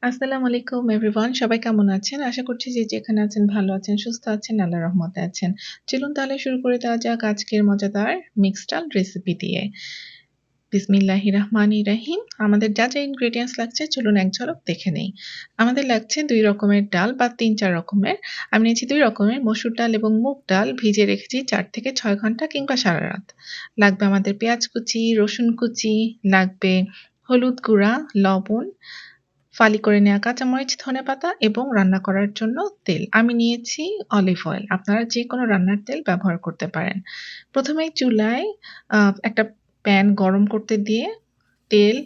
আসসালামু আলাইকুম এভরিওয়ান। সবাই কেমন আছেন? আশা করছি যে যেখানে আছেন ভালো আছেন, সুস্থ আছেন, আল্লাহর রহমতে আছেন। চলুন তাহলে শুরু করে দেওয়া যাক আজকের মজাদার মিক্সড ডাল রেসিপি দিয়ে। বিসমিল্লাহির রহমানির রহিম। আমাদের যা ইনগ্রেডিয়েন্টস লাগছে চলুন এক ঝলক দেখে নেই। আমাদের লাগছে ২ রকমের ডাল বা ৩-৪ রকমের। আমি নিয়েছি ২ রকমের মসুর ডাল এবং মুগ ডাল ভিজিয়ে রেখেছি ৪ থেকে ৬ ঘন্টা কিংবা সারারাত। লাগবে আমাদের পেঁয়াজ কুচি, রসুন কুচি, লাগবে হলুদ গুঁড়া, লবণ, ফালি করে নেওয়া কাঁচামরিচ, ধনেপাতা এবং রান্না করার জন্য তেল। আমি নিয়েছি অলিভ অয়েল। আপনারা যেকোনো রান্নার তেল ব্যবহার করতে পারেন। প্রথমেই চুলায় একটা প্যান গরম করতে দিয়ে তেল,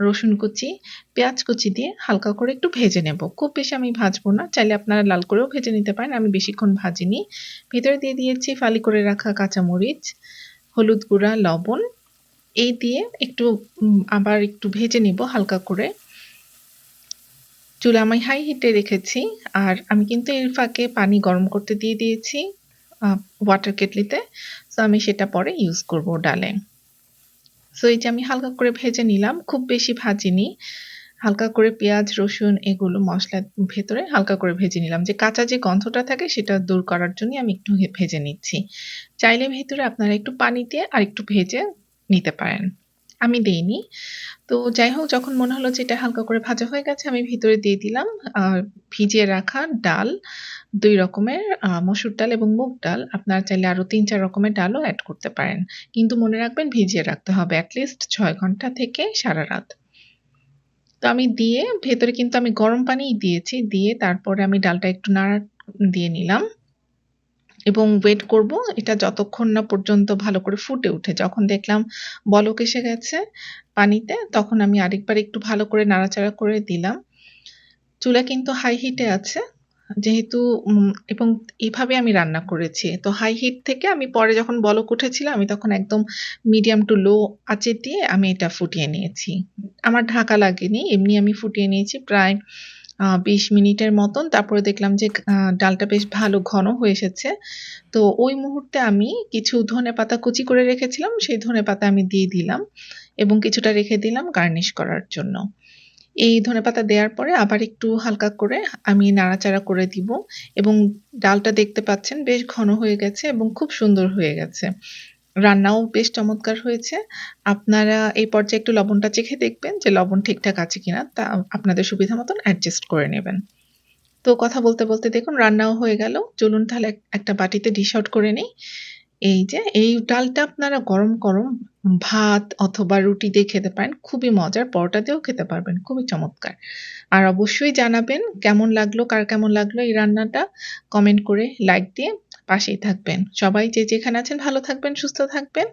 রসুন কুচি, পেঁয়াজ কুচি দিয়ে হালকা করে একটু ভেজে নেব। খুব বেশি আমি ভাজবো না। চাইলে আপনারা লাল করেও ভেজে নিতে পারেন। আমি বেশিক্ষণ ভাজিনি। ভেতরে দিয়ে দিয়েছি ফালি করে রাখা কাঁচামরিচ, হলুদ গুঁড়া, লবণ। এই দিয়ে একটু আবার একটু ভেজে নিব হালকা করে। চুলা আমি হাই হিটে রেখেছি। আর আমি কিন্তু এর ফাঁকে পানি গরম করতে দিয়ে দিয়েছি ওয়াটার কেটলিতে। সো আমি সেটা পরে ইউজ করব ডালে। সো এই যে আমি হালকা করে ভেজে নিলাম, খুব বেশি ভাজিনি। হালকা করে পেঁয়াজ, রসুন এগুলো মসলার ভেতরে হালকা করে ভেজে নিলাম। যে কাঁচা যে গন্ধটা থাকে সেটা দূর করার জন্যই আমি একটু ভেজে নিচ্ছি। চাইলে ভেতরে আপনারা একটু পানি দিয়ে আরেকটু ভেজে নিতে পারেন। আমি দেইনি। তো যাই হোক, যখন মনে হলো যে এটা হালকা করে ভাজা হয়ে গেছে, আমি ভিতরে দিয়ে দিলাম ভিজিয়ে রাখা ডাল। ২ রকমের মসুর ডাল এবং মুগ ডাল। আপনারা চাইলে আরো ৩-৪ রকমের ডালও এড করতে পারেন। কিন্তু মনে রাখবেন ভিজিয়ে রাখতে হবে এট লিস্ট ৬ ঘন্টা থেকে সারারাত। তো আমি দিয়ে ভেতরে কিন্তু আমি গরম পানিই দিয়েছি। দিয়ে তারপরে আমি ডালটা একটু নাড়া দিয়ে নিলাম এবং ওয়েট করব এটা যতক্ষণ না পর্যন্ত ভালো করে ফুটে ওঠে। যখন দেখলাম বলক এসে গেছে পানিতে, তখন আমি আরেকবার একটু ভালো করে নাড়াচাড়া করে দিলাম। চুলা কিন্তু হাই হিটে আছে যেহেতু এবং এভাবে আমি রান্না করেছি। তো হাই হিট থেকে আমি পরে যখন বলক উঠেছিল আমি তখন একদম মিডিয়াম টু লো আঁচে দিয়ে আমি এটা ফুটিয়ে নিয়েছি। আমার ঢাকা লাগেনি। এমনি আমি ফুটিয়ে নিয়েছি প্রায় ২০ মিনিটের মতন। তারপরে দেখলাম যে ডালটা বেশ ভালো ঘন হয়ে এসেছে। তো ওই মুহূর্তে আমি কিছু ধনেপাতা কুচি করে রেখেছিলাম, সেই ধনেপাতা আমি দিয়ে দিলাম এবং কিছুটা রেখে দিলাম গার্নিশ করার জন্য। এই ধনেপাতা দেওয়ার পরে আবার একটু হালকা করে আমি নাড়াচাড়া করে দিব এবং ডালটা দেখতে পাচ্ছেন বেশ ঘন হয়ে গেছে এবং খুব সুন্দর হয়ে গেছে। রান্নাও বেশ চমৎকার হয়েছে। আপনারা এই পর্যায়ে একটু লবণটা চেখে দেখবেন যে লবণ ঠিকঠাক আছে কিনা। তা আপনাদের সুবিধা মতন অ্যাডজাস্ট করে নেবেন। তো কথা বলতে দেখুন রান্নাও হয়ে গেল। চলুন তাহলে একটা বাটিতে ডিশ আউট করে নেই। এই যে এই ডালটা আপনারা গরম ভাত অথবা রুটি দিয়ে খেতে পারেন। খুবই মজার, পরোটা দিয়েও খেতে পারবেন। খুবই চমৎকার। আর অবশ্যই জানাবেন কেমন লাগলো, কার কেমন লাগলো এই রান্নাটা। কমেন্ট করে লাইক দিয়ে পাশেই থাকবেন। সবাই যে যেখানে আছেন ভালো থাকবেন, সুস্থ থাকবেন।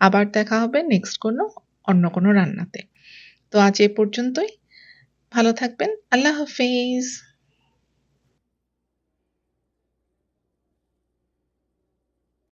আবার দেখা হবে নেক্সট অন্য কোনো রান্নাতে। তো আজ এ পর্যন্তই। ভালো থাকবেন। আল্লাহ হাফেজ।